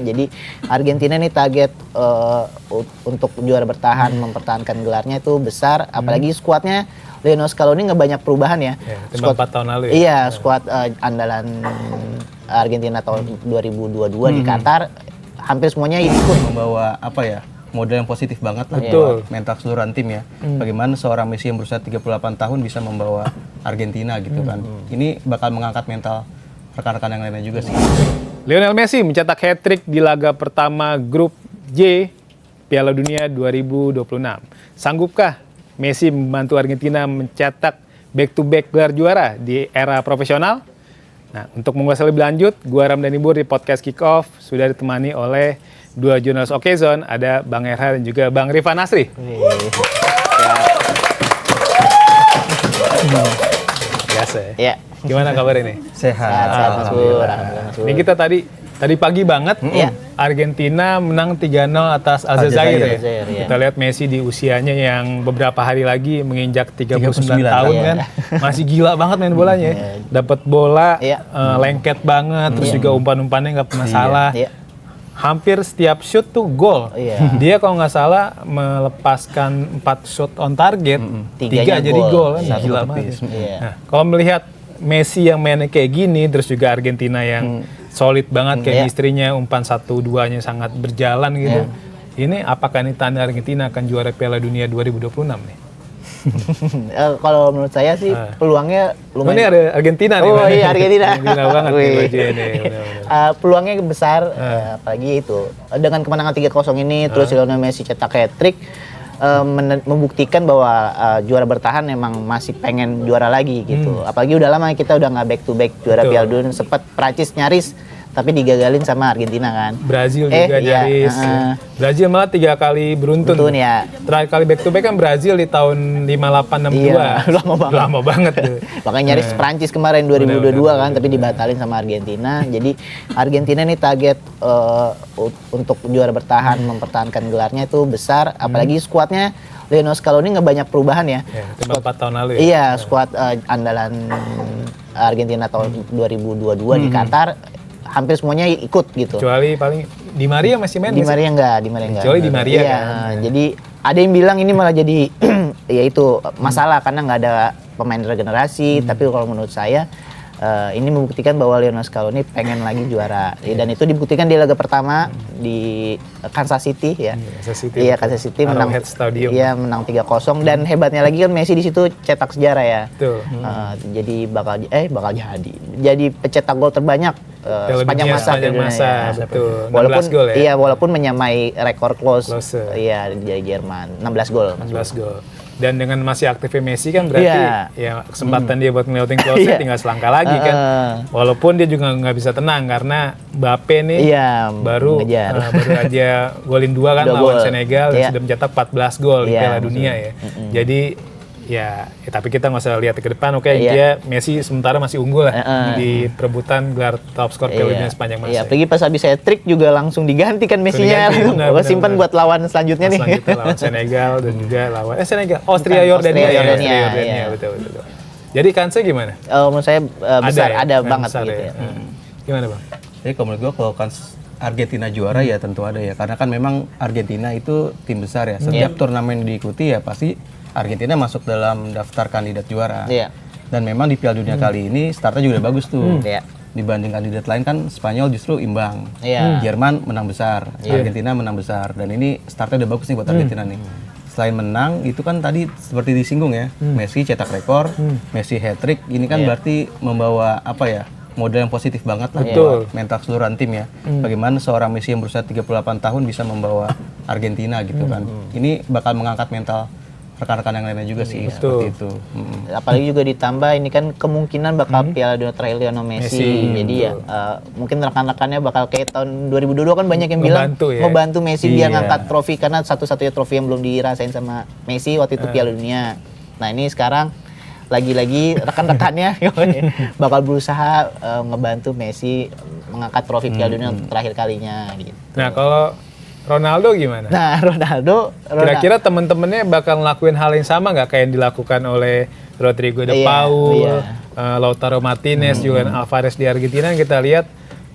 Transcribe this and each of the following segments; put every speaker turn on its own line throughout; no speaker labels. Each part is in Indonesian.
Jadi Argentina ini target untuk juara bertahan, mempertahankan gelarnya itu besar. Apalagi skuadnya Lionel Scaloni nggak banyak perubahan ya.
Skuad 4 tahun lalu ya.
Iya, skuad andalan Argentina tahun 2022 di Qatar hampir semuanya ikut
membawa modal yang positif banget lah
buat
mental keseluruhan tim ya. Bagaimana seorang Messi yang berusia 38 tahun bisa membawa Argentina gitu kan. Ini bakal mengangkat mental rekan-rekan yang lainnya juga sih.
Lionel Messi mencetak hat-trick di laga pertama grup J Piala Dunia 2026. Sanggupkah Messi membantu Argentina mencetak back-to-back gelar juara di era profesional? Nah, untuk mengulas lebih lanjut, gua Ramdhani Bur di podcast Kick Off sudah ditemani oleh dua jurnalis Okezone, ada Bang Erha dan juga Bang Rifan Nasri. Biasa ya?
Ya.
Gimana kabar ini?
Sehat, Mas Bur.
Ini kita tadi pagi banget, Argentina menang 3-0 atas Aljazair ya. Kita lihat Messi di usianya yang beberapa hari lagi menginjak 39 tahun kan. Masih gila banget main bolanya. Dapat bola, lengket banget, terus juga umpan-umpannya nggak pernah salah. Hampir setiap shoot tuh gol. Dia kalau nggak salah melepaskan 4 shot on target, 3 jadi gol kan. Gila banget. Nah, kalau melihat Messi yang mainnya kayak gini, terus juga Argentina yang solid banget kayak istrinya, umpan 1-2-nya sangat berjalan gitu. Ini apakah ini tanda Argentina akan juara Piala Dunia 2026 nih?
Kalau menurut saya sih peluangnya lumayan.
Ini ada Argentina nih.
Oh iya, Argentina.
Argentina banget nih bajunya nih.
Peluangnya besar, apalagi itu dengan kemenangan 3-0 ini, terus Lionel Messi cetak hat-trick, membuktikan bahwa juara bertahan memang masih pengen juara lagi gitu. Apalagi udah lama kita udah nggak back to back juara Piala Dunia. Sempat Prancis nyaris tapi digagalin sama Argentina kan.
Brazil juga nyaris. Brazil malah 3 kali beruntun ya. Terakhir kali back to back kan Brazil di tahun 58-62. Lama banget tuh.
Makanya nyaris Prancis kemarin 2022 kan, tapi dibatalin sama Argentina. Jadi Argentina ini target untuk juara bertahan, mempertahankan gelarnya itu besar. Apalagi skuadnya Lionel Scaloni nggak banyak perubahan ya.
Skuad 4 tahun lalu ya.
Iya, skuad andalan Argentina tahun 2022 di Qatar hampir semuanya ikut gitu.
Kecuali paling Di Maria masih main.
Di Maria enggak.
Kecuali Di Maria
kan. Jadi ada yang bilang ini malah jadi ya itu masalah karena nggak ada pemain regenerasi. Tapi kalau menurut saya ini membuktikan bahwa Lionel Scaloni pengen lagi juara. Dan itu dibuktikan di laga pertama di Kansas City ya. Kansas City menang. Iya, menang 3-0 dan hebatnya lagi kan Messi di situ cetak sejarah ya. Jadi bakal jadi. Jadi pencetak gol terbanyak sepanjang masa.
Betul.
Walaupun
16 gol ya.
Iya, walaupun menyamai rekor close. Iya, di Jerman 16 gol.
16 gol. Dan dengan masih aktifnya Messi kan berarti ya kesempatan dia buat ngelewatin close tinggal selangkah lagi kan. Walaupun dia juga nggak bisa tenang karena Mbappe nih baru aja golin 2 kan lawan Senegal dan sudah mencetak 14 gol di Piala Dunia ya. Jadi ya tapi kita nggak usah lihat ke depan. Dia Messi sementara masih unggul lah di perebutan gelar top skor Piala Dunia sepanjang masa.
Iya, apalagi pas habis hat-trick juga langsung diganti kan Messinya. Simpan buat lawan selanjutnya nih.
Selanjutnya lawan Senegal dan juga lawan Austria Yordania. Betul. Jadi kansnya gimana?
Menurut saya besar, ada banget gitu ya.
Gimana Bang?
Jadi kalau menurut gue kalau kans Argentina juara ya tentu ada ya, karena kan memang Argentina itu tim besar ya. Setiap turnamen diikuti ya pasti Argentina masuk dalam daftar kandidat juara. Dan memang di Piala Dunia kali ini startnya juga bagus tuh. Dibanding kandidat lain kan Spanyol justru imbang. Jerman menang besar, Argentina menang besar. Dan ini startnya udah bagus nih buat Argentina nih. Selain menang, itu kan tadi seperti disinggung ya, Messi cetak rekor, Messi hat-trick, ini kan berarti membawa modal yang positif banget lah buat mental keseluruhan tim ya. Bagaimana seorang Messi yang berusia 38 tahun bisa membawa Argentina gitu kan. Ini bakal mengangkat mental rekan-rekan yang lainnya juga sih seperti itu.
Apalagi juga ditambah ini kan kemungkinan bakal Piala Dunia terakhir Lionel Messi. Jadi ya mungkin rekan-rekannya bakal kayak tahun 2022 kan banyak yang bilang mau bantu Messi biar ngangkat trofi karena satu-satunya trofi yang belum dirasain sama Messi waktu itu Piala Dunia. Nah, ini sekarang lagi-lagi rekan-rekannya bakal berusaha ngebantu Messi mengangkat trofi Piala Dunia untuk terakhir kalinya gitu.
Nah, kalau Ronaldo gimana?
Nah, Ronaldo
kira-kira temen-temennya bakal ngelakuin hal yang sama nggak kayak yang dilakukan oleh Rodrigo de Paul, Lautaro Martinez, Julian Alvarez di Argentina. Kita lihat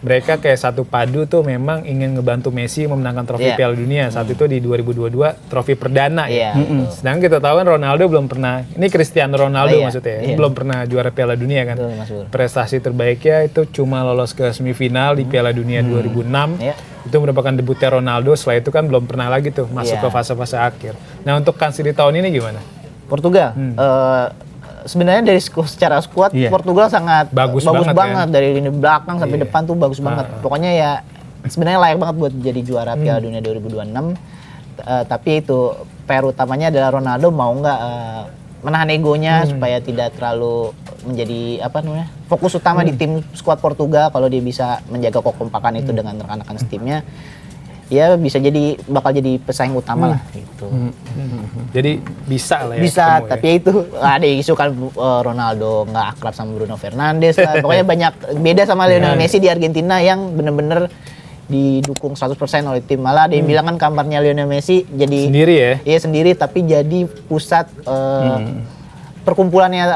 mereka kayak satu padu tuh memang ingin ngebantu Messi memenangkan trofi Piala Dunia. Saat itu di 2022 trofi perdana ya. Sedangkan kita tahu kan Ronaldo belum pernah, ini Cristiano Ronaldo maksudnya, belum pernah juara Piala Dunia kan. Prestasi terbaiknya itu cuma lolos ke semifinal di Piala Dunia 2006. Itu merupakan debutnya Ronaldo, setelah itu kan belum pernah lagi tuh masuk ke fase-fase akhir. Nah untuk Kansas di tahun ini gimana?
Portugal, sebenarnya dari secara skuad Portugal sangat bagus banget kan? Dari lini belakang sampai depan tuh bagus banget. Pokoknya ya sebenarnya layak banget buat jadi juara Piala Dunia 2026. Tapi itu PR utamanya adalah Ronaldo mau nggak menahan egonya supaya tidak terlalu menjadi fokus utama di tim skuad Portugal. Kalau dia bisa menjaga kekompakan itu dengan rekan-rekan timnya, ya bakal jadi pesaing utama lah gitu.
Jadi bisa lah ya.
Bisa, tapi itu ada isu kan Ronaldo nggak akrab sama Bruno Fernandes lah. Pokoknya banyak beda sama Lionel Messi di Argentina yang bener-bener didukung 100% oleh tim. Malah ada yang bilang kan kamarnya Lionel Messi jadi
sendiri ya?
Iya sendiri, tapi jadi pusat perkumpulannya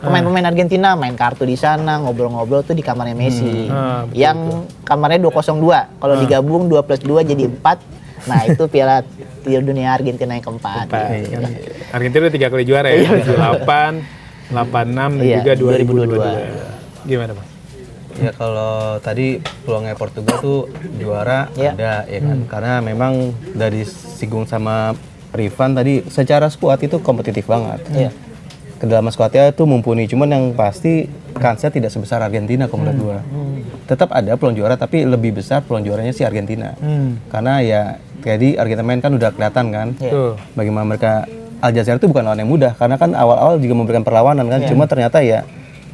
pemain-pemain Argentina, main kartu di sana, ngobrol-ngobrol tuh di kamarnya Messi. Yang kamarnya 202. Kalau digabung 2+2 jadi 4. Nah, itu Piala Dunia Argentina yang keempat.
Argentina udah 3 kali juara ya. 78, 86 dan juga 2022. Gimana, Pak?
Ya kalau tadi peluangnya Portugal tuh juara ada ya kan. Karena memang dari singgung sama Rifan tadi secara skuad itu kompetitif banget. Kedalaman skuadnya itu mumpuni, cuman yang pasti kansnya tidak sebesar Argentina kalau menurut gua. Tetap ada peluang juara tapi lebih besar peluang juaranya si Argentina. Karena ya tadi Argentina main kan udah kelihatan kan. Bagaimana mereka Aljazair itu bukan lawan yang mudah karena kan awal-awal juga memberikan perlawanan kan. Cuma ternyata ya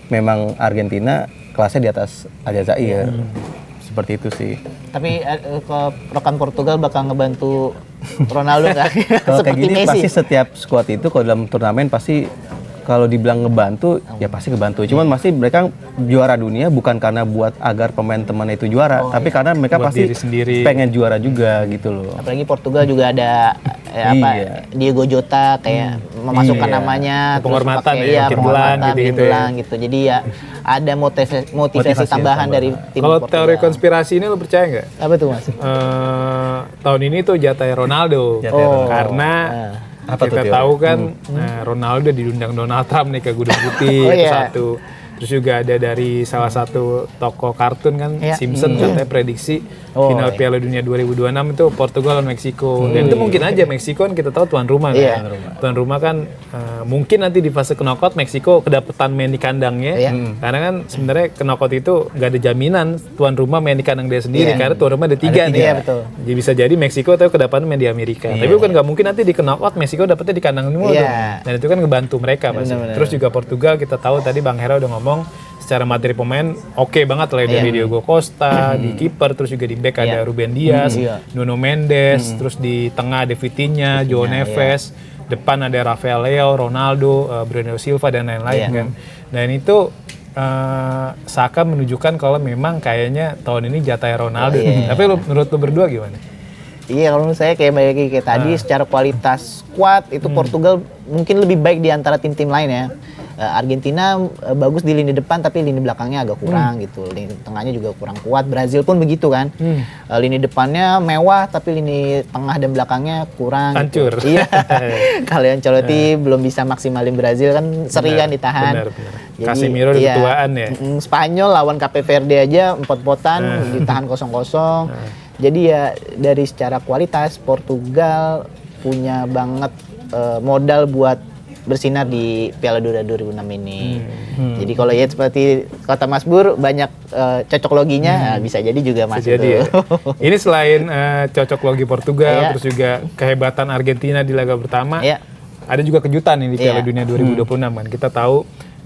memang Argentina kelasnya di atas Aljazair. Seperti itu sih.
Tapi rekan Portugal bakal ngebantu Ronaldo nggak?
Kalau kayak gini
Messi.
pasti setiap skuad itu kalau dalam turnamen pasti kalau dibilang ngebantu ya pasti ngebantu. Cuman pasti mereka juara dunia bukan karena buat agar pemain teman itu juara, tapi karena mereka
buat
pasti pengen juara juga gitu loh.
Apalagi Portugal juga ada Diego Jota kayak memasukkan namanya,
penghormatan
gitu. Jadi ya ada motivasi tambahan dari tim
Kalau
Portugal.
Teori konspirasi ini lo percaya nggak?
Apa tuh Mas?
Tahun ini tuh jatahnya Ronaldo. Karena kita tahu kan Ronaldo diundang Donald Trump nih ke Gunung Putih itu satu. Terus juga ada dari salah satu toko kartun kan Simpson katanya prediksi final Piala Dunia 2026 itu Portugal dan Meksiko. Dan itu mungkin aja Meksiko kan kita tahu tuan rumah kan. Tuan rumah kan mungkin nanti di fase knockout Meksiko kedapetan main di kandangnya. Karena kan sebenarnya knockout itu gak ada jaminan tuan rumah main di kandang dia sendiri karena tuan rumah ada 3 nih. Jadi bisa jadi Meksiko atau kedapatan main di Amerika. Tapi bukan gak mungkin nanti di knockout Meksiko dapetnya di kandang semua tuh. Dan itu kan ngebantu mereka pasti. Terus juga Portugal kita tahu tadi Bang Hera udah ngomong secara materi pemain oke banget lah dari Diogo Costa di kiper, terus juga di back ada Ruben Dias, Nuno Mendes, terus di tengah ada Vitinha, João Neves, depan ada Rafael Leao, Ronaldo, Bernardo Silva dan lain-lain kan. Dan itu seakan menunjukkan kalau memang kayaknya tahun ini jatahnya Ronaldo. Tapi menurut lu berdua gimana?
Iya, kalau menurut saya kayak tadi secara kualitas squad itu Portugal mungkin lebih baik di antara tim-tim lain ya. Argentina bagus di lini depan tapi lini belakangnya agak kurang gitu. Lini tengahnya juga kurang kuat. Brazil pun begitu kan. Lini depannya mewah tapi lini tengah dan belakangnya kurang.
Hancur.
Gitu. Iya. Kalau Ancelotti belum bisa maksimalin Brazil kan seri kan ditahan.
Benar. Casemiro udah ketuaan ya.
Spanyol lawan Cape Verde aja empot-empotan ditahan 0-0. Jadi ya dari secara kualitas Portugal punya banget modal buat bersinar di Piala Dunia 2006 ini. Jadi kalau ya seperti kata Mas Bur banyak cocok loginya, bisa jadi juga masuk.
Ya. Ini selain cocok logi Portugal, terus juga kehebatan Argentina di laga pertama, ada juga kejutan nih di Piala Dunia 2026 kan. Kita tahu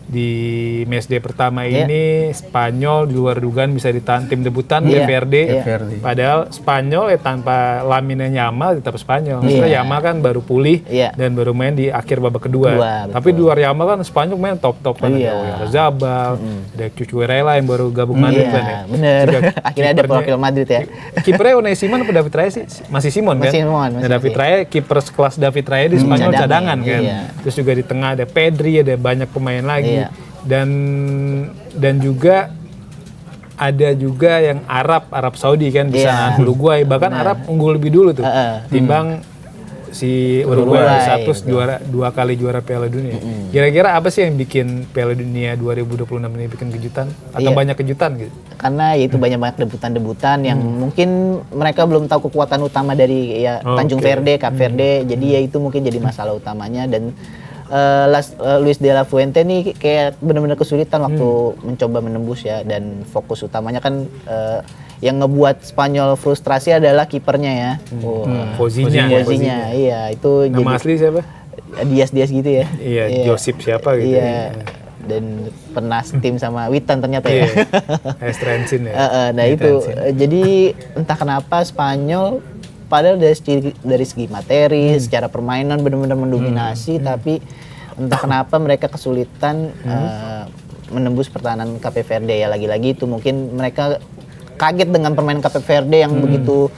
di matchday pertama ini Spanyol di luar dugaan bisa ditahan tim debutan Verde. Padahal Spanyol tanpa Lamine Yamal tetap Spanyol. Maksudnya Yamal kan baru pulih dan baru main di akhir babak kedua. Tapi di luar Yamal kan Spanyol main top kan. Ada Oyarzabal, ada Cucurella yang baru gabung Madrid kan ya.
Bener. Akhirnya ada perwakilan Madrid ya.
Kipernya Unai Simon apa David Raya sih? Masih Simon kan? Nah, David Raya kiper sekelas David Raya di Spanyol cadangan kan. Terus juga di tengah ada Pedri, ada banyak pemain lagi. Dan juga ada juga yang Arab Saudi kan bisa nahan Uruguay, bahkan Arab unggul lebih dulu tuh timbang si Uruguay status juara 2 kali juara Piala Dunia. Kira-kira apa sih yang bikin Piala Dunia 2026 ini bikin kejutan atau banyak kejutan gitu?
Karena itu banyak debutan-debutan yang mungkin mereka belum tahu kekuatan utama dari Tanjung Verde, Cape Verde. Jadi ya itu mungkin jadi masalah utamanya dan Luis de la Fuente nih kayak benar-benar kesulitan waktu mencoba menembus ya, dan fokus utamanya kan yang ngebuat Spanyol frustrasi adalah kipernya ya. Fozinya. Iya, itu
nama
jadi
asli siapa?
Dias gitu ya.
Iya, Josip siapa gitu.
Iya. Dan pernah tim sama Witan ternyata ya.
Estrensin ya.
Nah itu jadi entah kenapa Spanyol padahal dari segi materi, secara permainan benar-benar mendominasi, tapi entah kenapa mereka kesulitan menembus pertahanan Cape Verde ya. Lagi-lagi itu mungkin mereka kaget dengan permainan Cape Verde yang begitu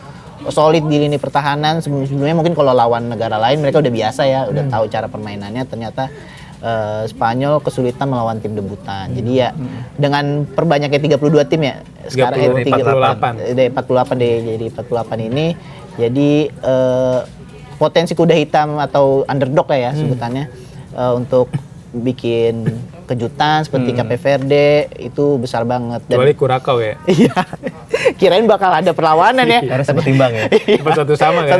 solid di lini pertahanan. Sebelumnya mungkin kalau lawan negara lain mereka udah biasa ya, udah tahu cara permainannya. Ternyata Spanyol kesulitan melawan tim debutan. Jadi ya dengan perbanyaknya 32 tim ya. Sekarang 48 deh, jadi 48 ini. Jadi potensi kuda hitam atau underdog lah ya sebutannya untuk bikin kejutan seperti Cape Verde itu besar banget.
Kecuali Curacao ya?
Iya, kirain bakal ada perlawanan ya.
Karena sempat timbang ya.
Satu sama kan?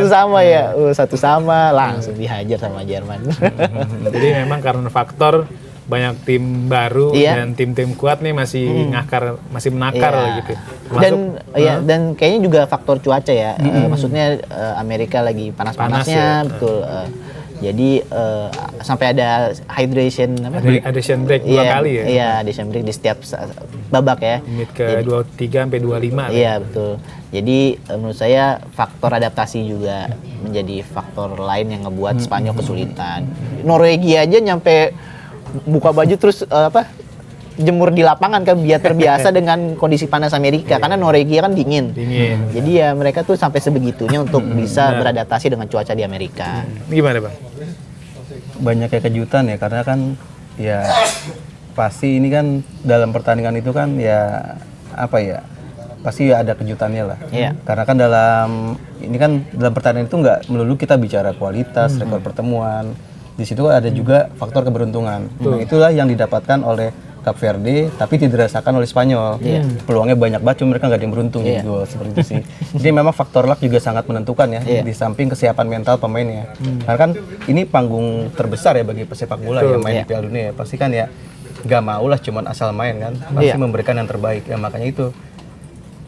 Satu sama langsung dihajar sama Jerman.
Jadi memang karena faktor banyak tim baru dan tim-tim kuat nih masih menakar gitu.
Dan kayaknya juga faktor cuaca ya. Maksudnya Amerika lagi panas-panasnya, betul. Jadi sampai ada hydration
break 2 kali ya.
Iya, hydration break di setiap babak ya.
Menit ke 23 sampai 25.
Iya, betul. Jadi menurut saya faktor adaptasi juga menjadi faktor lain yang ngebuat Spanyol kesulitan. Norwegia aja nyampe buka baju terus jemur di lapangan kan biar terbiasa dengan kondisi panas Amerika, karena Norwegia kan dingin. Jadi ya mereka tuh sampai sebegitunya untuk bisa beradaptasi dengan cuaca di Amerika.
Gimana Bang?
Banyak kayak kejutan ya, karena kan ya pasti ini kan dalam pertandingan itu kan ya pasti ada kejutannya lah. Karena kan dalam pertandingan itu nggak melulu kita bicara kualitas, rekor pertemuan. Di situ ada juga faktor keberuntungan. Nah, itulah yang didapatkan oleh Cape Verde, tapi tidak dirasakan oleh Spanyol. Peluangnya banyak banget, cuma mereka nggak ada yang beruntung di gol seperti itu sih. Jadi memang faktor luck juga sangat menentukan ya, di samping kesiapan mental pemainnya. Karena kan ini panggung terbesar ya bagi pesepak bola yang main di Piala Dunia ya. Pasti kan ya nggak mau lah cuman asal main kan, pasti memberikan yang terbaik. Ya makanya itu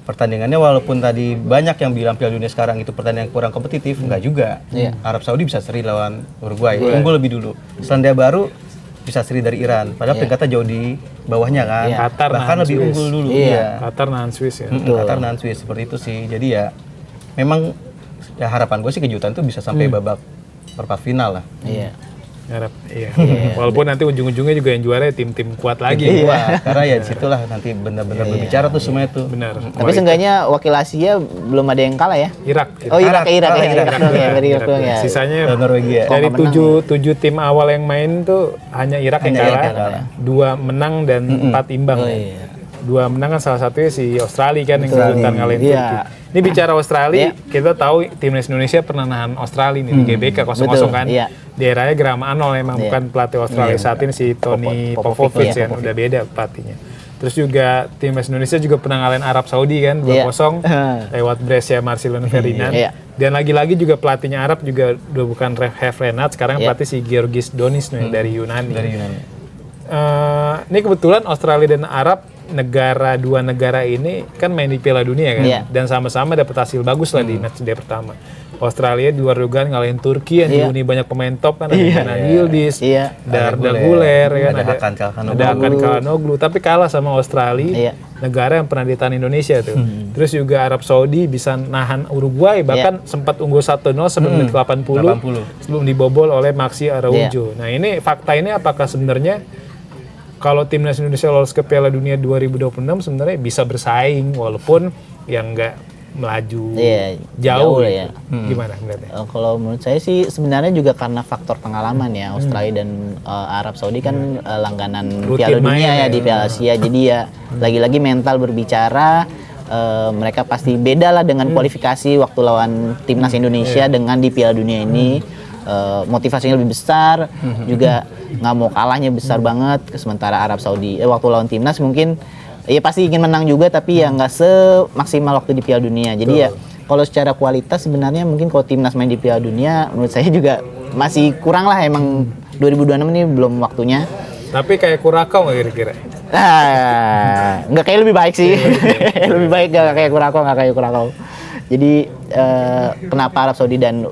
pertandingannya walaupun tadi banyak yang bilang Piala Dunia sekarang itu pertandingan kurang kompetitif, enggak juga. Arab Saudi bisa seri lawan Uruguay, unggul lebih dulu. Selandia Baru bisa seri dari Iran, padahal peringkatnya jauh di bawahnya kan.
Qatar
bahkan lebih
Swiss.
unggul dulu.
Qatar nahan Swiss ya.
Qatar nahan Swiss seperti itu sih. Jadi ya memang ya harapan gue sih kejutan tuh bisa sampai babak perempat final lah.
Harap, walaupun nanti ujung-ujungnya juga yang juara tim-tim kuat lagi.
Karena ya disitulah nanti benar-benar berbicara tuh semuanya tuh.
Benar.
Tapi seenggaknya wakil Asia belum ada yang kalah ya.
Irak.
Irak doang ya.
Sisanya
Norwegia.
Dari 7 tim awal yang main tuh hanya Irak yang kalah. 2 menang dan 4 imbang. 2 menang kan salah satunya si Australia kan yang kesulitan ngalahin Turki. Ini bicara Australia, kita tahu timnas Indonesia pernah nahan Australia nih di GBK 0-0 kan. Di eranya Graham Arnold emang bukan pelatih Australia saat ini si Tony Popovic ya, udah beda pelatihnya. Terus juga timnas Indonesia juga pernah ngalahin Arab Saudi kan 2-0 lewat Brescia Marcelino Ferdinand. Dan lagi-lagi juga pelatihnya Arab juga udah bukan Ref Renat, sekarang pelatih si Georgis Donis nih dari Yunani. Ini kebetulan Australia dan Arab dua negara ini kan main di Piala Dunia kan, dan sama-sama dapat hasil bagus lah di matchday pertama. Australia di luar dugaan ngalahin Turki yang dihuni banyak pemain top kan, ada Kenan Yildiz, Arda Güler kan, ada Hakan Çalhanoğlu, tapi kalah sama Australia, negara yang pernah ditahan Indonesia tuh. Terus juga Arab Saudi bisa nahan Uruguay, bahkan sempat unggul 1-0 sebelum menit 80 sebelum dibobol oleh Maxi Araujo. Nah ini fakta ini apakah sebenarnya kalau timnas Indonesia lolos ke Piala Dunia 2026 sebenarnya bisa bersaing, walaupun yang nggak melaju
jauh
gitu.
ya.
Gimana melihatnya?
Kalau menurut saya sih sebenarnya juga karena faktor pengalaman ya. Australia dan Arab Saudi kan langganan Piala Dunia ya di Piala Asia. Jadi ya lagi-lagi mental berbicara. Mereka pasti beda lah dengan kualifikasi waktu lawan timnas Indonesia dengan di Piala Dunia ini. Motivasinya lebih besar, juga nggak mau kalahnya besar banget. Sementara Arab Saudi waktu lawan timnas mungkin ya pasti ingin menang juga, tapi ya nggak semaksimal waktu di Piala Dunia. Jadi ya kalau secara kualitas sebenarnya mungkin kalau timnas main di Piala Dunia menurut saya juga masih kurang lah, emang 2026 ini belum waktunya.
Tapi kayak Kurakau nggak kira-kira?
Nggak, kayak lebih baik sih. Lebih baik nggak kayak Kurakau. Jadi kenapa Arab Saudi dan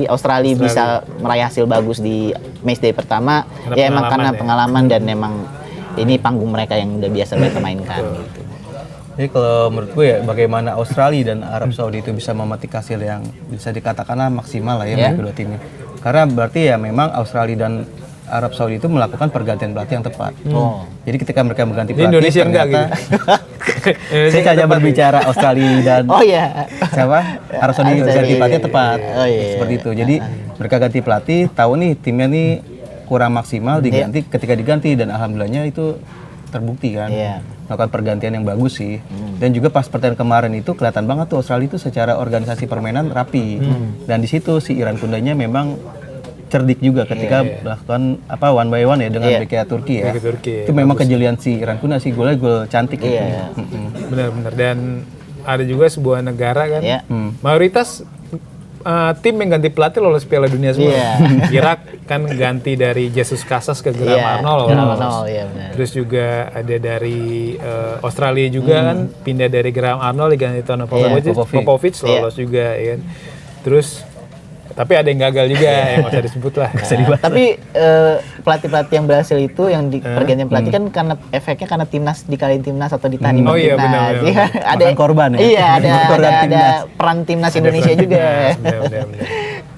Australia bisa meraih hasil bagus di matchday pertama? Emang karena pengalaman dan emang ini panggung mereka yang udah biasa mereka mainkan. Gitu.
Jadi kalau menurut gue ya, bagaimana Australia dan Arab Saudi itu bisa memetik hasil yang bisa dikatakan maksimal lah ya kedua timnya. Karena berarti ya memang Australia dan Arab Saudi itu melakukan pergantian pelatih yang tepat. Jadi ketika mereka mengganti pelatih,
Indonesia enggak gitu.
Saya hanya berbicara Australia dan siapa? Arab Saudi ganti pelatih tepat. Seperti itu. Jadi mereka ganti pelatih, tahu nih timnya nih kurang maksimal, diganti. Ketika diganti dan alhamdulillahnya itu terbukti kan. Melakukan pergantian yang bagus sih. Dan juga pas pertandingan kemarin itu kelihatan banget tuh Australia itu secara organisasi permainan rapi. Dan di situ si Iran Kundanya memang cerdik juga ketika melakukan one by one ya dengan BK Turki ya. Itu memang kejelian si Iran Kunda sih, golnya gol cantik gitu.
Benar-benar. Dan ada juga sebuah negara kan, mayoritas tim yang ganti pelatih lolos Piala Dunia semua. Irak kan ganti dari Jesus Casas ke Graham Arnold lolos. Terus juga ada dari Australia juga kan, pindah dari Graham Arnold diganti Tony Popovic lolos juga ya kan. Terus tapi ada yang gagal juga yang nggak usah disebut lah.
Tapi pelatih-pelatih yang berhasil itu yang di pergantian pelatih kan karena efeknya karena timnas dikalahin timnas atau ditahan timnas.
Benar.
Ada
korban ya.
Iya, ada peran timnas Indonesia juga.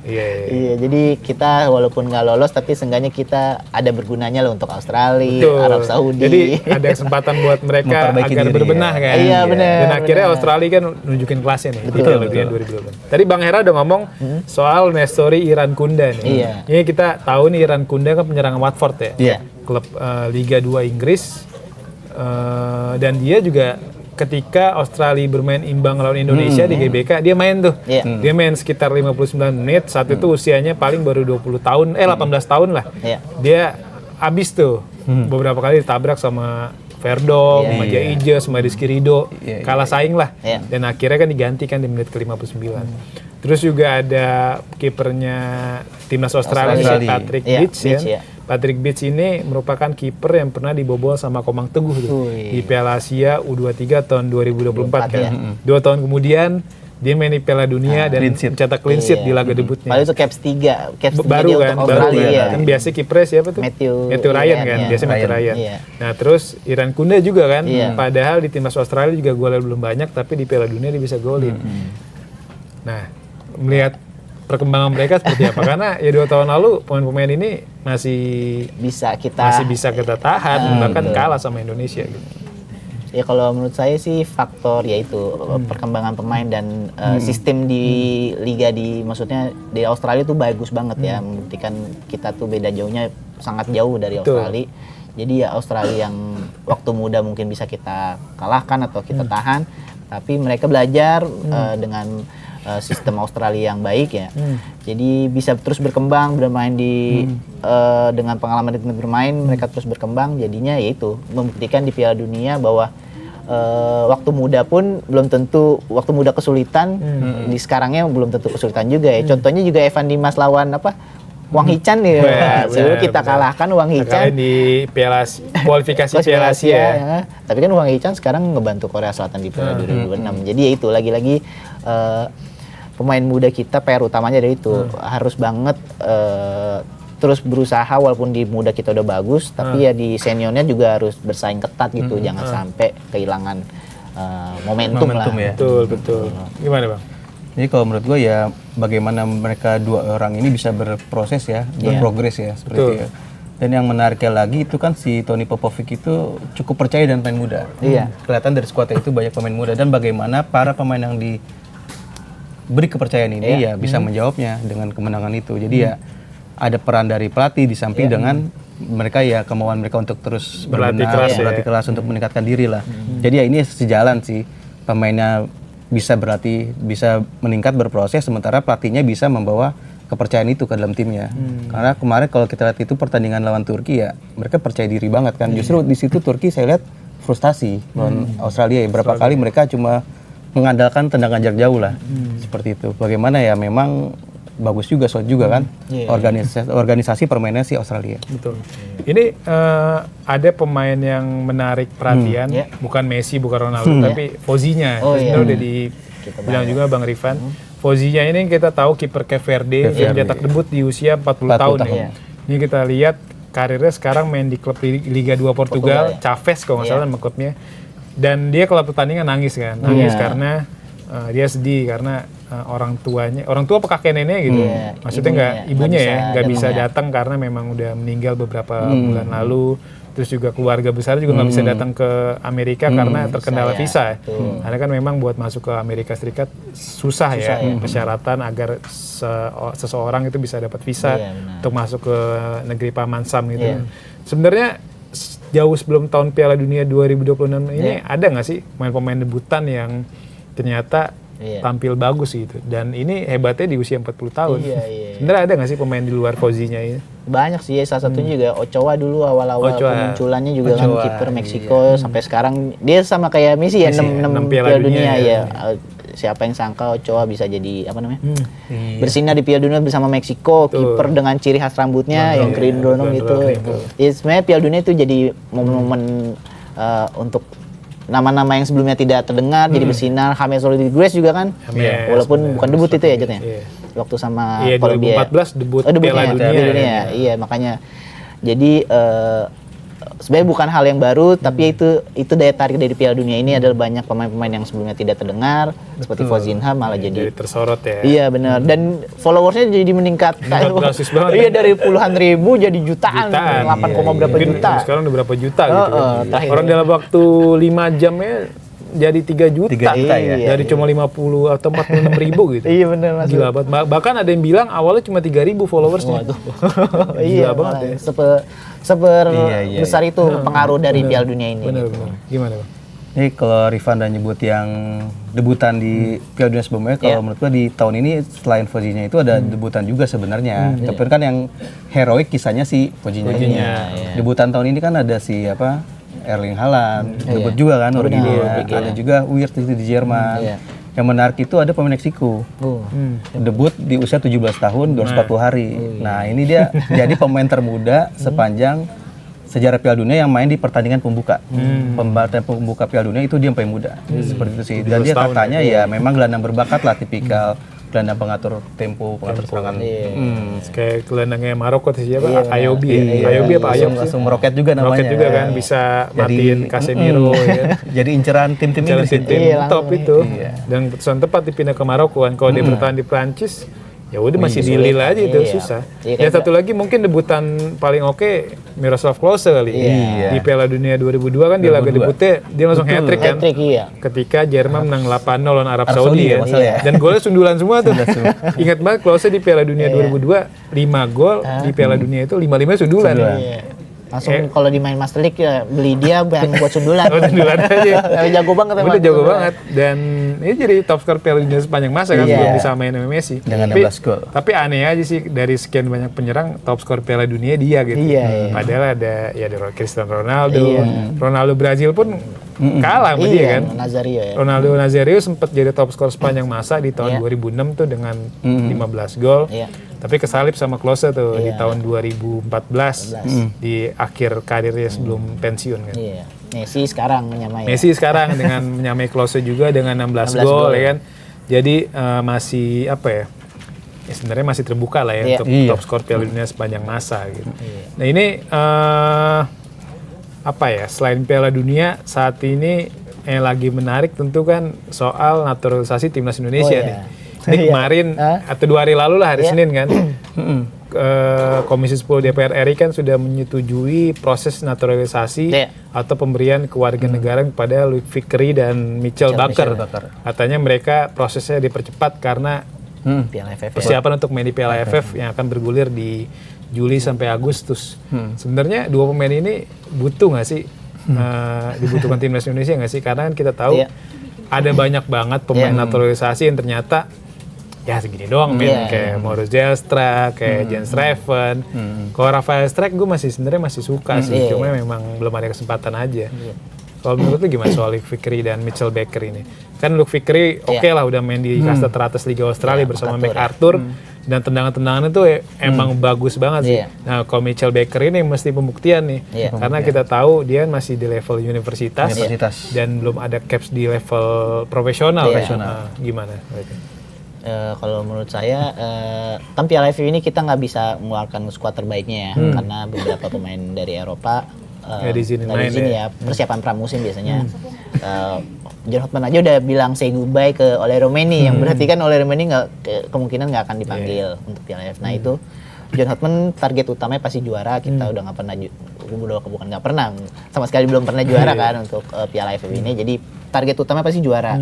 Iya, jadi kita walaupun nggak lolos tapi seenggaknya kita ada bergunanya loh untuk Australia, Arab Saudi.
Jadi ada kesempatan buat mereka agar berbenah kan.
Iya, benar.
Dan akhirnya Australia kan nunjukin kelasnya nih di Piala Dunia 2020. Tadi Bang Hera udah ngomong soal Nestori Iran Kunda nih. Ini kita tahu nih Iran Kunda kan penyerang Watford ya. Klub Liga 2 Inggris. Dan dia juga ketika Australia bermain imbang lawan Indonesia di GBK, dia main tuh. Dia main sekitar 59 menit, saat itu usianya paling baru 18 tahun lah. Dia abis tuh, beberapa kali ditabrak sama Verdong, sama Jaija, sama Rizky Ridho, kalah saing lah. Dan akhirnya kan diganti kan di menit ke-59. Terus juga ada kipernya timnas Australia. Patrick Beach ya. Patrick Beach ini merupakan kiper yang pernah dibobol sama Komang Teguh tuh, di Piala Asia U23 tahun 2024 kan. 2 tahun kemudian dia main di Piala Dunia dan mencetak clean sheet di laga debutnya.
Padahal itu caps 3
baru kan,
Australia.
Kan biasa kipernya siapa tuh?
Matthew
Ryan kan, biasa Matthew Ryan. Nah terus Iran Kunda juga kan, padahal di timnas Australia juga golnya belum banyak, tapi di Piala Dunia dia bisa golin. Nah melihat perkembangan mereka seperti apa? Karena ya 2 tahun lalu pemain-pemain ini masih bisa kita tahan, bahkan kalah sama Indonesia gitu.
Ya kalau menurut saya sih faktor yaitu perkembangan pemain dan sistem di liga maksudnya di Australia tuh bagus banget ya, membuktikan kita tuh beda jauhnya sangat jauh dari Australia. Jadi ya Australia yang waktu muda mungkin bisa kita kalahkan atau kita tahan, tapi mereka belajar dengan sistem Australia yang baik ya. Jadi bisa terus berkembang, bermain dengan pengalaman di bermain, mereka terus berkembang. Jadinya yaitu membuktikan di Piala Dunia bahwa waktu muda pun belum tentu, waktu muda kesulitan, di sekarangnya belum tentu kesulitan juga ya. Contohnya juga Evan Dimas lawan Wang Hichan ya. Sebelum kita kalahkan Wang Hichan
di kualifikasi Piala Asia.
Ya. Tapi kan Wang Hichan sekarang ngebantu Korea Selatan di Piala 2026. Jadi ya itu lagi-lagi pemain muda kita PR utamanya dari itu harus banget terus berusaha walaupun di muda kita udah bagus, tapi ya di seniornya juga harus bersaing ketat gitu, jangan sampai kehilangan momentum lah.
Ya.
Betul. Gimana Bang?
Jadi kalau menurut gue ya bagaimana mereka 2 orang ini bisa berproses ya, berprogres ya seperti itu ya. Dan yang menariknya lagi itu kan si Tony Popovic itu cukup percaya dengan pemain muda.
Iya.
Kelihatan dari skuadnya itu banyak pemain muda dan bagaimana para pemain yang diberi kepercayaan ini ya bisa menjawabnya dengan kemenangan itu. Jadi ya ada peran dari pelatih di samping dengan mereka ya kemauan mereka untuk terus
berlatih
keras untuk meningkatkan diri lah. Jadi ya ini sejalan sih, pemainnya bisa berlatih, bisa meningkat berproses, sementara pelatihnya bisa membawa kepercayaan itu ke dalam timnya. Karena kemarin kalau kita lihat itu pertandingan lawan Turki ya, mereka percaya diri banget kan. Justru di situ Turki saya lihat frustasi lawan Australia ya. Berapa kali mereka cuma mengandalkan tendangan jarak jauh lah. Seperti itu. Bagaimana ya memang bagus juga kan organisasi permainan si Australia.
Betul. Ini ada pemain yang menarik perhatian, bukan Messi, bukan Ronaldo, tapi Fozinya. Sebenarnya udah dibilang juga Bang Rifan. Fozinya ini kita tahu kiper Cape Verde yang cetak debut di usia 40 tahun. Ya. Ini kita lihat karirnya sekarang main di klub Liga 2 Portugal, Chaves kalau nggak salah nama klubnya. Dan dia kalau pertandingan nangis kan, karena dia sedih karena orang tua apa kakek nenek gitu, maksudnya ibunya nggak bisa datang karena memang udah meninggal beberapa bulan lalu. Terus juga keluarga besar juga nggak bisa datang ke Amerika karena terkendala visa. Karena kan memang buat masuk ke Amerika Serikat susah ya persyaratan agar seseorang itu bisa dapat visa untuk masuk ke negeri Paman Sam gitu. Sebenarnya jauh sebelum tahun Piala Dunia 2026 ini ada nggak sih pemain-pemain debutan yang ternyata tampil bagus gitu, dan ini hebatnya di usia 40 tahun. Sebenarnya ada nggak sih pemain di luar Fozinya ini?
Banyak sih, salah satunya juga Ochoa dulu awal-awal kemunculannya juga kan kiper Meksiko sampai sekarang dia sama kayak Messi ya 6 Piala Dunia ya. Siapa yang sangka Ochoa bisa jadi bersinar di Piala Dunia bersama Meksiko, kiper dengan ciri khas rambutnya yang kerindronong gitu. Ya sebenarnya Piala Dunia itu jadi momen-momen untuk nama-nama yang sebelumnya tidak terdengar jadi bersinar. James Rodriguez juga kan, walaupun bukan debut itu ya jadinya. Waktu sama Kolombia
2014 debut Piala Dunia.
Iya, makanya jadi sebenarnya bukan hal yang baru, tapi itu daya tarik dari Piala Dunia ini adalah banyak pemain-pemain yang sebelumnya tidak terdengar seperti Fozinha malah jadi
tersorot ya.
Iya benar, dan followersnya jadi meningkat. Iya, dari puluhan ribu jadi jutaan. 8, berapa juta.
Sekarang udah berapa juta gitu. Orang dalam waktu 5 jamnya jadi 3 juta ya. Dari cuma 50 atau 46 ribu gitu.
Iya benar Mas.
Gila banget. Bahkan ada yang bilang awalnya cuma 3.000 followersnya.
Iya banget ya. Besar itu pengaruh dari Piala Dunia ini.
Benar. Gimana Bang?
Ini kalau Rifan dan nyebut yang debutan di Piala Dunia sebelumnya, kalau menurut gua di tahun ini selain Fozinya itu ada debutan juga sebenarnya. Tapi kan yang heroik kisahnya si Fozinya ini. Debutan tahun ini kan ada si Erling Haaland, debut juga kan Norwegia. Ada juga Weird di Jerman. Yang menarik itu ada pemain Meksiko. Debut di usia 17 tahun, 240 hari. Nah, ini dia jadi pemain termuda sepanjang sejarah Piala Dunia yang main di pertandingan pembuka. Pertandingan pembuka Piala Dunia itu dia yang paling muda. Seperti itu sih. Dan dia katanya ya memang gelandang berbakat lah, tipikal gelandang pengatur tempo, pengatur serangan.
Kayak gelandangnya Maroko siapa? Ayobi. Ayobi apa Ayob?
Langsung meroket juga namanya.
Meroket juga kan, bisa matiin Casemiro.
Jadi inceran tim-tim Inggris.
Tim top itu. Dan keputusan tepat dipindah ke Maroko kan. Kalau dia bertahan di Prancis, ya udah masih di Lille aja itu susah. Ya satu lagi mungkin debutan paling oke Miroslav Klose kali. Di Piala Dunia 2002 kan di laga debutnya dia langsung hat-trick kan. Ketika Jerman menang 8-0 lawan Arab Saudi ya. Dan golnya sundulan semua tuh. Ingat banget Klose di Piala Dunia 2002 5 gol di Piala Dunia itu 5-5 sundulan.
Langsung kalau di main Master League ya beli dia yang buat sundulan.
Sundulan aja.
Jago banget emang.
Udah jago banget. Dan ini jadi top skor Piala Dunia sepanjang masa kan belum disamain sama Messi.
Dengan 16 gol.
Tapi aneh aja sih dari sekian banyak penyerang top skor Piala Dunia dia gitu. Padahal ada Cristiano Ronaldo. Ronaldo Brazil pun kalah sama dia kan. Ronaldo Nazario sempat jadi top skor sepanjang masa di tahun 2006 tuh dengan 15 gol. Tapi kesalip sama Klose tuh di tahun 2014 di akhir karirnya sebelum pensiun kan.
Messi sekarang menyamai.
Messi sekarang dengan menyamai Klose juga dengan 16 gol ya kan. Jadi masih ya sebenarnya masih terbuka lah ya untuk top skor Piala Dunia sepanjang masa gitu. Nah ini selain Piala Dunia saat ini yang lagi menarik tentu kan soal naturalisasi timnas Indonesia nih. Ini kemarin atau 2 hari lalu lah hari Senin kan. Komisi 10 DPR RI kan sudah menyetujui proses naturalisasi atau pemberian kewarganegaraan kepada Luc Vickery dan Michel Baker. Katanya mereka prosesnya dipercepat karena persiapan untuk main di Piala AFF yang akan bergulir di Juli sampai Agustus. Sebenarnya dua pemain ini butuh nggak sih? Dibutuhkan timnas Indonesia nggak sih? Karena kan kita tahu ada banyak banget pemain naturalisasi yang ternyata ya segini doang kayak Maurits Zelstra, kayak Jens Reven. Kalau Rafael Strijk gue sebenarnya masih suka sih, cuma memang belum ada kesempatan aja. Kalau menurut lu gimana soal Luc Vickery dan Michel Baker ini? Kan Luc Vickery oke lah udah main di kasta teratas Liga Australia bersama MacArthur dan tendangan-tendangan itu emang bagus banget sih. Nah kalau Michel Baker ini mesti pembuktian nih, karena kita tahu dia masih di level universitas. Dan belum ada caps di level profesional. Gimana?
Kalau menurut saya, kan Piala AFF ini kita nggak bisa mengeluarkan skuad terbaiknya ya, karena beberapa pemain dari Eropa nggak di sini ya, persiapan pramusim biasanya. John Hotman aja udah bilang say goodbye ke Ole Romeni, yang berarti kan Ole Romeni kemungkinan nggak akan dipanggil untuk Piala AFF. Nah itu John Hotman target utamanya pasti juara. Kita udah nggak pernah, bukan nggak pernah, sama sekali belum pernah juara kan untuk Piala AFF ini. Jadi target utamanya pasti juara.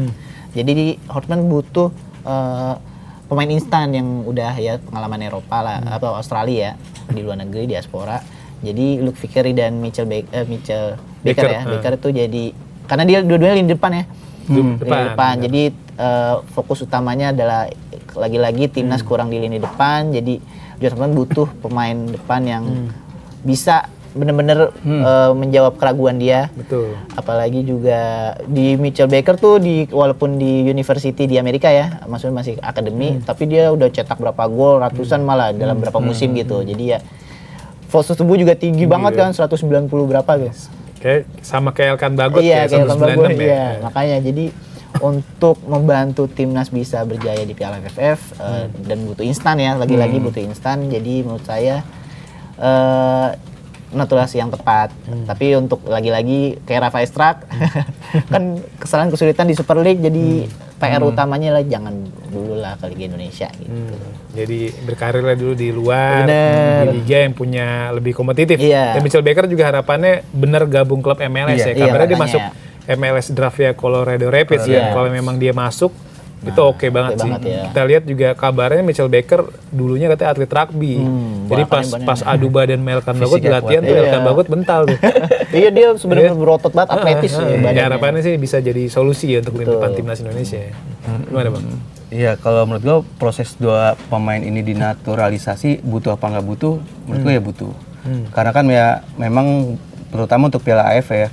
Jadi Hotman butuh pemain instan yang udah ya pengalaman Eropa lah atau Australia di luar negeri, diaspora. Jadi Luc Vickery dan Michel Baker ya. Baker itu jadi karena dia dua-duanya lini depan ya. Depan. Jadi fokus utamanya adalah lagi-lagi timnas kurang di lini depan. Jadi Jerman butuh pemain depan yang bisa benar-benar menjawab keraguan dia.
Betul.
Apalagi juga di Michel Baker tuh walaupun di university di Amerika ya, maksudnya masih akademi, tapi dia udah cetak berapa gol, ratusan malah dalam berapa musim gitu. Jadi ya postur tubuh juga tinggi banget kan, 190 berapa guys.
Kayak sama kayak Elkan Bagot
ya,
196 ya.
Iya, makanya jadi untuk membantu timnas bisa berjaya di Piala AFF dan butuh instan ya, lagi-lagi butuh instan. Jadi menurut saya naturalisasi yang tepat. Tapi untuk lagi-lagi kayak Rafael Strijk kan kesalahan kesulitan di Super League, jadi PR utamanya lah jangan dulu lah ke Liga Indonesia gitu.
Jadi berkarirlah dulu di luar, di liga yang punya lebih kompetitif. Dan Michel Baker juga harapannya bener gabung klub MLS ya. Kabarnya dia masuk MLS draft ya Colorado Rapids ya. Kalau memang dia masuk itu oke banget sih.
Ya.
Kita lihat juga kabarnya Michel Baker dulunya katanya atlet rugby. Jadi pas adu badan Elkan Bagot latihan tuh Elkan Bagot bental tuh.
Iya dia sebenarnya berotot banget, atletis
ya. Harapannya sih bisa jadi solusi ya untuk depan timnas Indonesia. Gimana Bang?
Iya, kalau menurut gue proses dua pemain ini dinaturalisasi butuh apa nggak butuh? Menurut gue ya butuh. Karena kan ya memang terutama untuk Piala AFF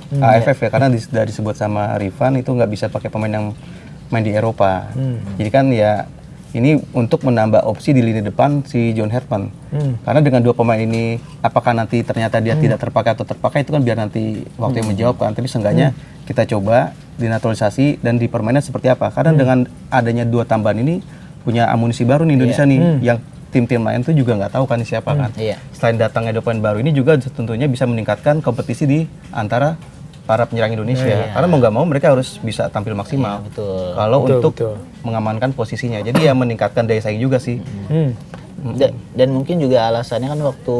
ya, karena sudah disebut sama Rifan itu nggak bisa pakai pemain yang main di Eropa. Jadi kan ya ini untuk menambah opsi di lini depan si John Hotman. Karena dengan dua pemain ini apakah nanti ternyata dia tidak terpakai atau terpakai itu kan biar nanti waktu yang menjawab kan. Tapi seenggaknya kita coba dinaturalisasi dan di permainan seperti apa. Karena dengan adanya dua tambahan ini punya amunisi baru nih Indonesia nih yang tim-tim lain tuh juga nggak tahu kan siapa kan. Selain datangnya dua pemain baru ini juga tentunya bisa meningkatkan kompetisi di antara para penyerang Indonesia. Karena mau nggak mau mereka harus bisa tampil maksimal. Kalau untuk mengamankan posisinya. Jadi ya meningkatkan daya saing juga sih.
Dan mungkin juga alasannya kan waktu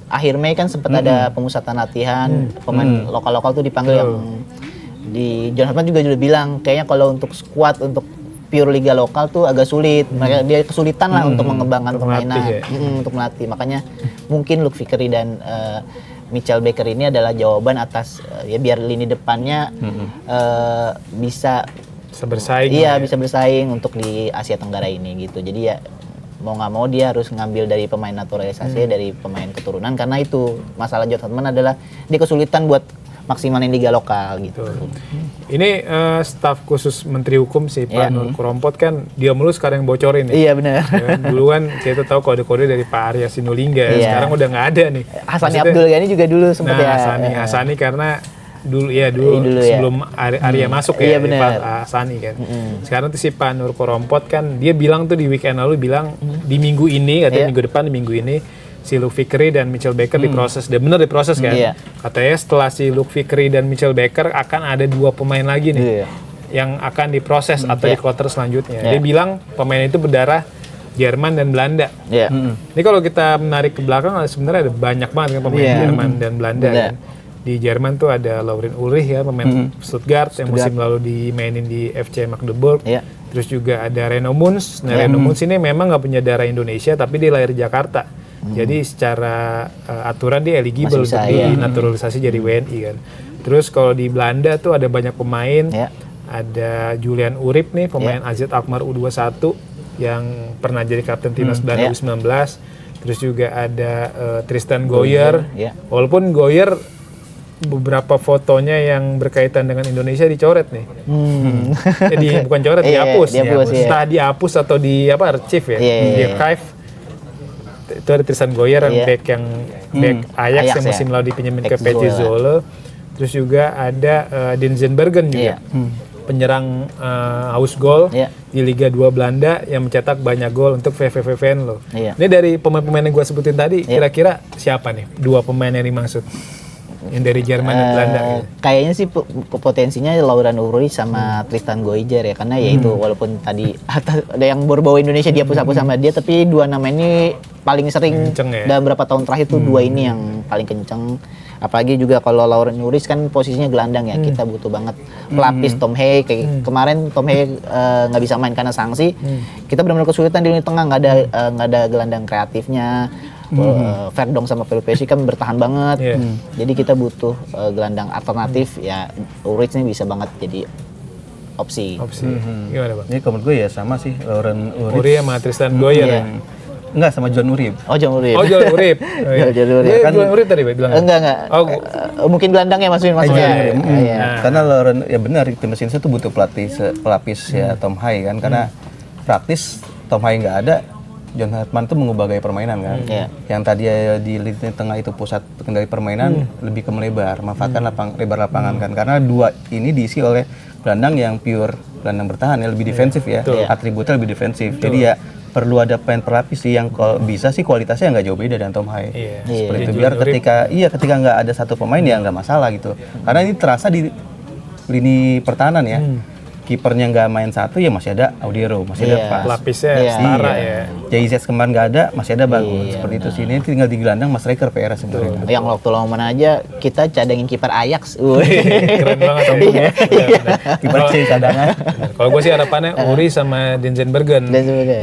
akhir Mei kan sempat ada pemusatan latihan, pemain lokal-lokal tuh dipanggil yang di John Hotman juga udah bilang kayaknya kalau untuk squad untuk pure liga lokal tuh agak sulit. Mereka dia kesulitan lah untuk mengembangkan permainan untuk melatih. Makanya mungkin Luc Vickery dan Michel Baker ini adalah jawaban atas ya biar lini depannya bisa
bersaing.
Iya, bisa bersaing untuk di Asia Tenggara ini gitu. Jadi ya mau nggak mau dia harus ngambil dari pemain naturalisasi, dari pemain keturunan, karena itu masalah John Hotman adalah dia kesulitan buat maksimalin liga lokal gitu.
Ini staf khusus Menteri Hukum si Pak Nur Kurompot kan dia mulu sekarang yang bocorin ya.
Iya benar.
Ya, duluan saya tuh tahu kode-kode dari Pak Arya Sinulinga. Sekarang udah nggak ada nih.
Hasani Abdul Ghani juga dulu sempat ya.
Hasani karena dulu sebelum Arya masuk ya Pak Hasani kan. Sekarang tuh si Pak Nur Kurompot kan dia bilang tuh di weekend lalu di minggu ini katanya minggu depan di minggu ini si Luc Vickery dan Michel Baker diproses. Dan bener diproses kan. Katanya setelah si Luc Vickery dan Michel Baker akan ada 2 pemain lagi nih yang akan diproses atau di kloter selanjutnya. Dia bilang pemain itu berdarah Jerman dan Belanda.
Iya.
Ini kalau kita menarik ke belakang sebenarnya ada banyak banget kan pemain Jerman dan Belanda kan. Di Jerman tuh ada Laurin Ulrich ya, pemain Stuttgart yang musim lalu dimainin di FC Magdeburg. Terus juga ada Reno Munz. Nah, Reno Munz ini memang nggak punya darah Indonesia tapi dia lahir di Jakarta. Jadi secara aturan dia eligible untuk dinaturalisasi jadi WNI kan. Terus kalau di Belanda tuh ada banyak pemain. Ada Julian Urip nih, pemain AZ Alkmaar U21 yang pernah jadi kapten timnas Belanda U19. Terus juga ada Tristan Goyer. Walaupun Goyer beberapa fotonya yang berkaitan dengan Indonesia dicoret nih. Jadi bukan coret, dihapus. Entah dihapus atau di archive ya, di archive. Itu ada Tristan Goyer yang back Ajax yang musim lalu dipinjemin ke PJ Zwolle. Terus juga ada Denzen Bergen juga. Penyerang haus gol di Liga 2 Belanda yang mencetak banyak gol untuk VVV Venlo. Ini dari pemain-pemain yang gue sebutin tadi, kira-kira siapa nih 2 pemain yang dimaksud? Yang dari Jerman dan Belanda gitu.
Kayaknya sih potensinya Laurin Ulrich sama Tristan Goyer ya, karena ya itu walaupun tadi ada yang berbau Indonesia dihapus-hapus sama dia, tapi 2 nama ini paling sering dalam beberapa tahun terakhir tuh 2 ini yang paling kenceng. Apalagi juga kalau Laurin Ulrich kan posisinya gelandang ya, kita butuh banget pelapis. Tom Hay kayak kemarin Tom Hay nggak bisa main karena sanksi. Kita benar-benar kesulitan di lini tengah, nggak ada gelandang kreatifnya. Verdong sama Pelupesi kan bertahan banget. Jadi kita butuh gelandang alternatif ya. Ulrich ini bisa banget jadi opsi.
Gimana Bang?
Ini menurut gue ya sama sih, Laurin
Ulrich sama Tristan Goyer ya.
Enggak, sama John Urip.
John Urip.
John Urip.
John
Urip tadi bilang.
Enggak. Mungkin gelandangnya maksudnya.
Karena Laurin ya benar, tim Indonesia tuh butuh pelapis ya Tom Hay kan, karena praktis Tom Hay nggak ada, John Hartman tuh mengubah gaya permainan kan. Yang tadi di lini tengah itu pusat kendali permainan lebih ke melebar, manfaatkan lebar lapangan kan. Karena 2 ini diisi oleh gelandang yang pure gelandang bertahan ya, lebih defensif ya. Atributnya lebih defensif. Jadi ya perlu ada pemain pelapis sih yang kalau bisa sih kualitasnya nggak jauh beda dengan Tom Hay. Seperti itu, biar ketika nggak ada satu pemain ya nggak masalah gitu. Karena ini terasa di lini pertahanan ya. Kipernya nggak main satu ya masih ada Audiero, masih ada Pas.
Lapisnya setara ya.
JIZ kemarin nggak ada, masih ada bagus. Seperti itu sih. Ini tinggal di gelandang Mas Striker PR sebenarnya.
Yang waktu lawan mana aja kita cadangin kiper Ajax.
Keren banget omongnya.
Kiper C cadangan.
Kalau gue sih harapannya Uri sama Denzen Bergen.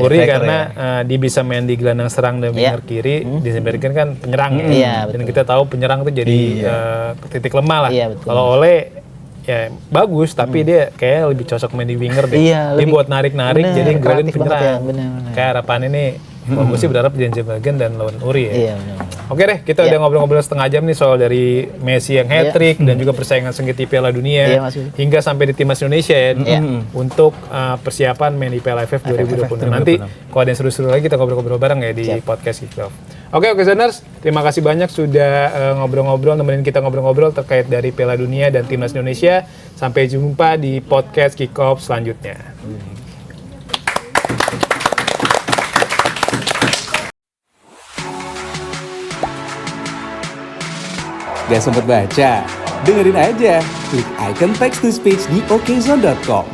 Uri karena dia bisa main di gelandang serang dan winger kiri. Denzen Bergen kan penyerang ya. Dan kita tahu penyerang tuh jadi titik lemah lah. Kalau Ole ya bagus, tapi dia kayak lebih cocok main di winger deh. Dia buat narik-narik, jadi golin penyerang. Kayak harapan ini, kalau gue sih berharap Denzel Bergen dan Laurin Ulrich ya. Oke deh, kita udah ngobrol-ngobrol setengah jam nih soal dari Messi yang hat-trick dan juga persaingan sengit di Piala Dunia hingga sampai di timnas Indonesia ya untuk persiapan main di Piala AFF 2020. Nanti kalau ada yang seru-seru lagi kita ngobrol-ngobrol bareng ya di podcast Kickoff. Oke, Zoners, terima kasih banyak sudah ngobrol-ngobrol, nemenin kita ngobrol-ngobrol terkait dari Piala Dunia dan Timnas Indonesia. Sampai jumpa di podcast Kickoff selanjutnya.
Gak sempet baca? Dengerin aja, klik icon text to speech di okezone.com.